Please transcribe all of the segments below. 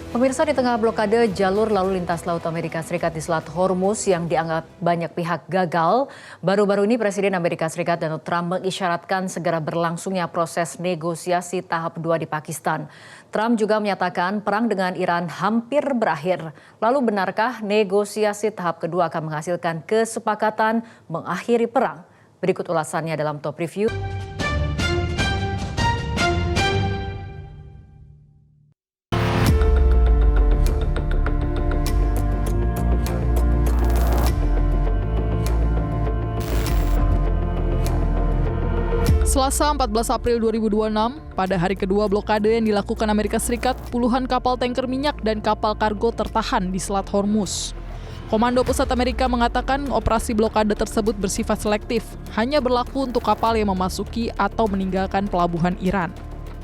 Pemirsa, di tengah blokade jalur lalu lintas Laut Amerika Serikat di Selat Hormuz yang dianggap banyak pihak gagal, baru-baru ini Presiden Amerika Serikat Donald Trump mengisyaratkan segera berlangsungnya proses negosiasi tahap 2 di Pakistan. Trump juga menyatakan perang dengan Iran hampir berakhir. Lalu benarkah negosiasi tahap kedua akan menghasilkan kesepakatan mengakhiri perang? Berikut ulasannya dalam Top Review. Selasa 14 April 2026, pada hari kedua blokade yang dilakukan Amerika Serikat, puluhan kapal tanker minyak dan kapal kargo tertahan di Selat Hormuz. Komando Pusat Amerika mengatakan operasi blokade tersebut bersifat selektif, hanya berlaku untuk kapal yang memasuki atau meninggalkan pelabuhan Iran.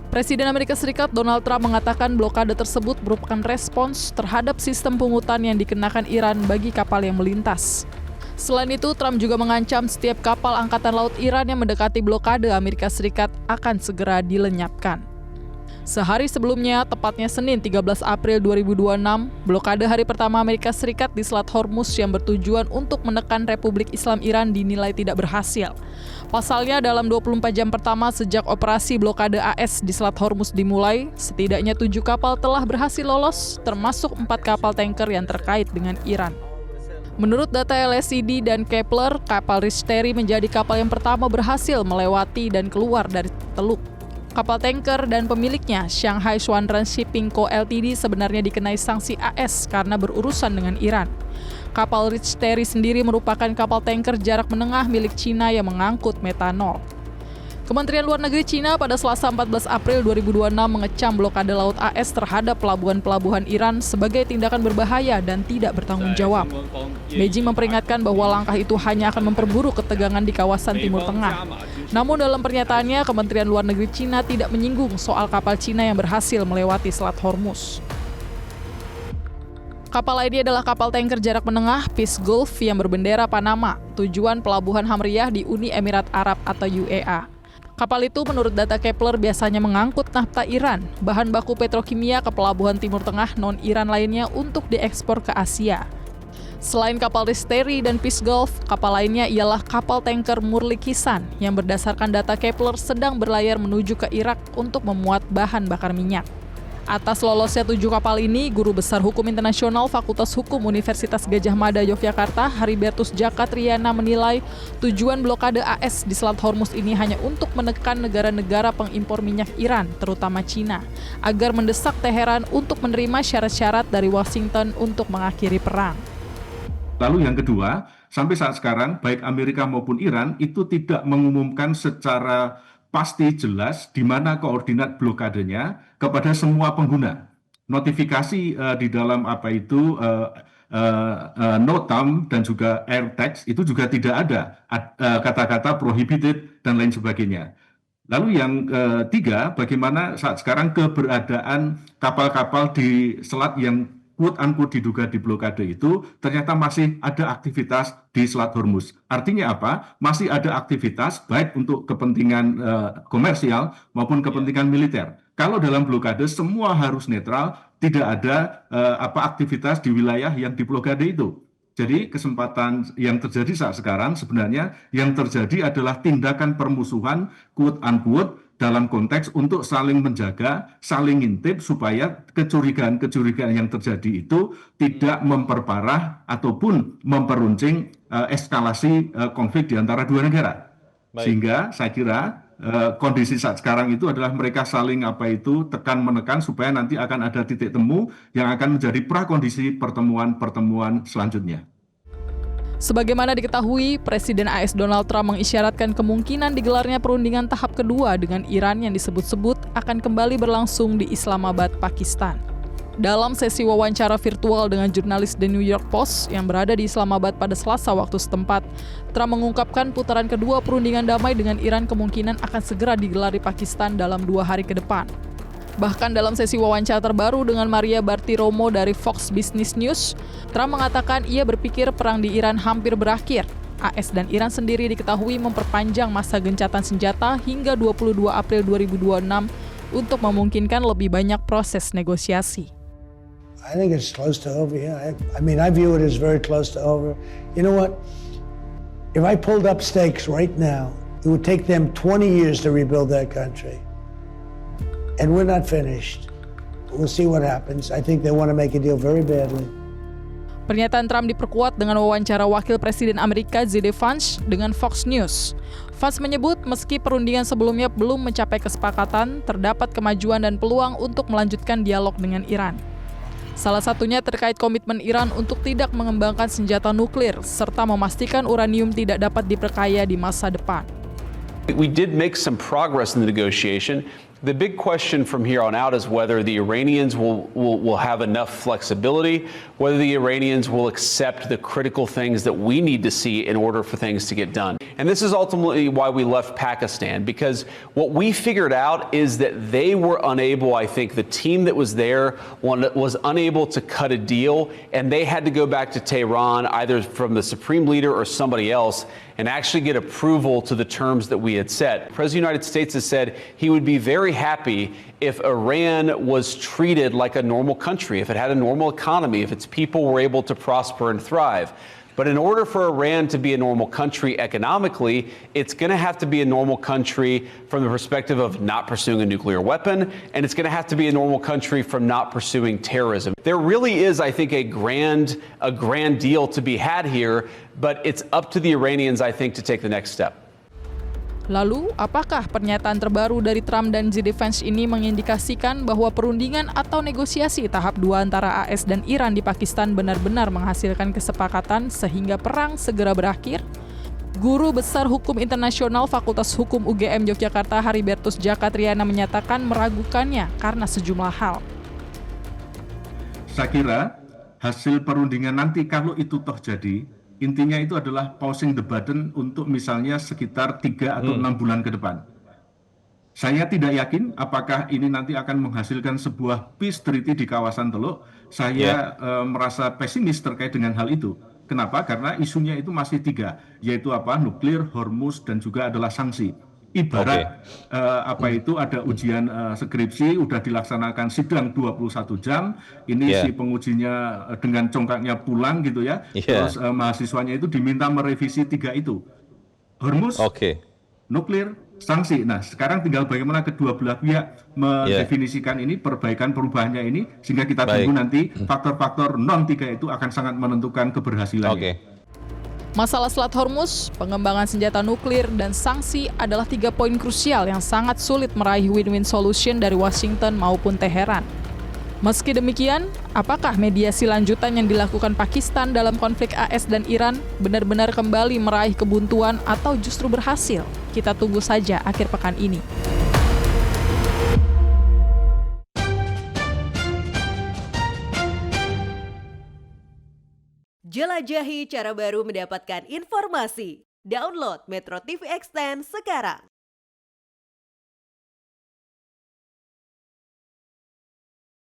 Presiden Amerika Serikat Donald Trump mengatakan blokade tersebut merupakan respons terhadap sistem pungutan yang dikenakan Iran bagi kapal yang melintas. Selain itu, Trump juga mengancam setiap kapal Angkatan Laut Iran yang mendekati blokade Amerika Serikat akan segera dilenyapkan. Sehari sebelumnya, tepatnya Senin 13 April 2026, blokade hari pertama Amerika Serikat di Selat Hormuz yang bertujuan untuk menekan Republik Islam Iran dinilai tidak berhasil. Pasalnya, dalam 24 jam pertama sejak operasi blokade AS di Selat Hormuz dimulai, setidaknya 7 kapal telah berhasil lolos, termasuk 4 kapal tanker yang terkait dengan Iran. Menurut data LSED dan Kepler, kapal Richteri menjadi kapal yang pertama berhasil melewati dan keluar dari Teluk. Kapal tanker dan pemiliknya, Shanghai Shuangran Shipping Co. Ltd, sebenarnya dikenai sanksi AS karena berurusan dengan Iran. Kapal Richteri sendiri merupakan kapal tanker jarak menengah milik Cina yang mengangkut metanol. Kementerian Luar Negeri Cina pada Selasa 14 April 2026 mengecam blokade laut AS terhadap pelabuhan-pelabuhan Iran sebagai tindakan berbahaya dan tidak bertanggung jawab. Beijing memperingatkan bahwa langkah itu hanya akan memperburuk ketegangan di kawasan Timur Tengah. Namun dalam pernyataannya, Kementerian Luar Negeri Cina tidak menyinggung soal kapal Cina yang berhasil melewati Selat Hormuz. Kapal lainnya adalah kapal tanker jarak menengah Peace Gulf yang berbendera Panama, tujuan pelabuhan Hamriyah di Uni Emirat Arab atau UEA. Kapal itu menurut data Kepler biasanya mengangkut nafta Iran, bahan baku petrokimia ke pelabuhan Timur Tengah non-Iran lainnya untuk diekspor ke Asia. Selain kapal Richteri dan Peace Gulf, kapal lainnya ialah kapal tanker Murli Kisan yang berdasarkan data Kepler sedang berlayar menuju ke Irak untuk memuat bahan bakar minyak. Atas lolosnya 7 kapal ini, Guru Besar Hukum Internasional Fakultas Hukum Universitas Gadjah Mada Yogyakarta, Haribertus Djaka Triana menilai tujuan blokade AS di Selat Hormuz ini hanya untuk menekan negara-negara pengimpor minyak Iran, terutama Cina, agar mendesak Teheran untuk menerima syarat-syarat dari Washington untuk mengakhiri perang. Lalu yang kedua, sampai saat sekarang baik Amerika maupun Iran itu tidak mengumumkan secara pasti jelas di mana koordinat blokadenya kepada semua pengguna. Notifikasi di dalam NOTAM dan juga AirTags itu juga tidak ada kata-kata prohibited dan lain sebagainya. Lalu yang ketiga, bagaimana saat sekarang keberadaan kapal-kapal di selat yang quote-unquote diduga di blokade itu ternyata masih ada aktivitas di Selat Hormuz. Artinya apa? Masih ada aktivitas baik untuk kepentingan komersial maupun kepentingan militer. Kalau dalam blokade semua harus netral, tidak ada aktivitas di wilayah yang diblokade itu. Jadi kesempatan yang terjadi saat sekarang sebenarnya yang terjadi adalah tindakan permusuhan quote-unquote dalam konteks untuk saling menjaga, saling ngintip supaya kecurigaan-kecurigaan yang terjadi itu tidak memperparah ataupun memperuncing eskalasi konflik di antara dua negara. Baik. Sehingga saya kira kondisi saat sekarang itu adalah mereka saling tekan-menekan supaya nanti akan ada titik temu yang akan menjadi prakondisi pertemuan-pertemuan selanjutnya. Sebagaimana diketahui, Presiden AS Donald Trump mengisyaratkan kemungkinan digelarnya perundingan tahap kedua dengan Iran yang disebut-sebut akan kembali berlangsung di Islamabad, Pakistan. Dalam sesi wawancara virtual dengan jurnalis The New York Post yang berada di Islamabad pada Selasa waktu setempat, Trump mengungkapkan putaran kedua perundingan damai dengan Iran kemungkinan akan segera digelar di Pakistan dalam 2 hari ke depan. Bahkan dalam sesi wawancara terbaru dengan Maria Bartiromo dari Fox Business News, Trump mengatakan ia berpikir perang di Iran hampir berakhir. AS dan Iran sendiri diketahui memperpanjang masa gencatan senjata hingga 22 April 2026 untuk memungkinkan lebih banyak proses negosiasi. I think it's close to over, yeah. I mean, I view it as very close to over. You know what? If I pulled up stakes right now, it would take them 20 years to rebuild that country. And we're not finished. We'll see what happens. I think they want to make a deal very badly. Pernyataan Trump diperkuat dengan wawancara Wakil Presiden Amerika J.D. Vance dengan Fox News. Vance menyebut meski perundingan sebelumnya belum mencapai kesepakatan, terdapat kemajuan dan peluang untuk melanjutkan dialog dengan Iran. Salah satunya terkait komitmen Iran untuk tidak mengembangkan senjata nuklir, serta memastikan uranium tidak dapat diperkaya di masa depan. We did make some progress in the negotiation. The big question from here on out is whether the Iranians will have enough flexibility, whether the Iranians will accept the critical things that we need to see in order for things to get done. And this is ultimately why we left Pakistan, because what we figured out is that they were unable, I think the team that was there was unable to cut a deal, and they had to go back to Tehran, either from the supreme leader or somebody else, and actually get approval to the terms that we had set. The President of the United States has said he would be very happy if Iran was treated like a normal country, if it had a normal economy, if its people were able to prosper and thrive. But in order for Iran to be a normal country economically, it's going to have to be a normal country from the perspective of not pursuing a nuclear weapon, and it's going to have to be a normal country from not pursuing terrorism. There really is, I think, a grand deal to be had here, but it's up to the Iranians, I think, to take the next step. Lalu, apakah pernyataan terbaru dari Trump dan J.D. Vance ini mengindikasikan bahwa perundingan atau negosiasi tahap 2 antara AS dan Iran di Pakistan benar-benar menghasilkan kesepakatan sehingga perang segera berakhir? Guru Besar Hukum Internasional Fakultas Hukum UGM Yogyakarta Haribertus Jakatriana menyatakan meragukannya karena sejumlah hal. Saya kira hasil perundingan nanti kalau itu toh jadi, intinya itu adalah pausing the button untuk misalnya sekitar 3 atau 6 bulan ke depan. Saya tidak yakin apakah ini nanti akan menghasilkan sebuah peace treaty di kawasan Teluk. Saya merasa pesimis terkait dengan hal itu. Kenapa? Karena isunya itu masih 3, yaitu nuklir, Hormuz, dan juga adalah sanksi. Ibarat ada ujian skripsi, udah dilaksanakan sidang 21 jam, ini si pengujinya dengan congkaknya pulang gitu ya, terus mahasiswanya itu diminta merevisi 3 itu. Hormuz, nuklir, sanksi. Nah, sekarang tinggal bagaimana kedua belah pihak mendefinisikan ini, perubahannya ini, sehingga kita tunggu nanti faktor-faktor non-3 itu akan sangat menentukan keberhasilannya. Masalah Selat Hormuz, pengembangan senjata nuklir, dan sanksi adalah 3 poin krusial yang sangat sulit meraih win-win solution dari Washington maupun Teheran. Meski demikian, apakah mediasi lanjutan yang dilakukan Pakistan dalam konflik AS dan Iran benar-benar kembali meraih kebuntuan atau justru berhasil? Kita tunggu saja akhir pekan ini. Jelajahi cara baru mendapatkan informasi. Download Metro TV Extend sekarang.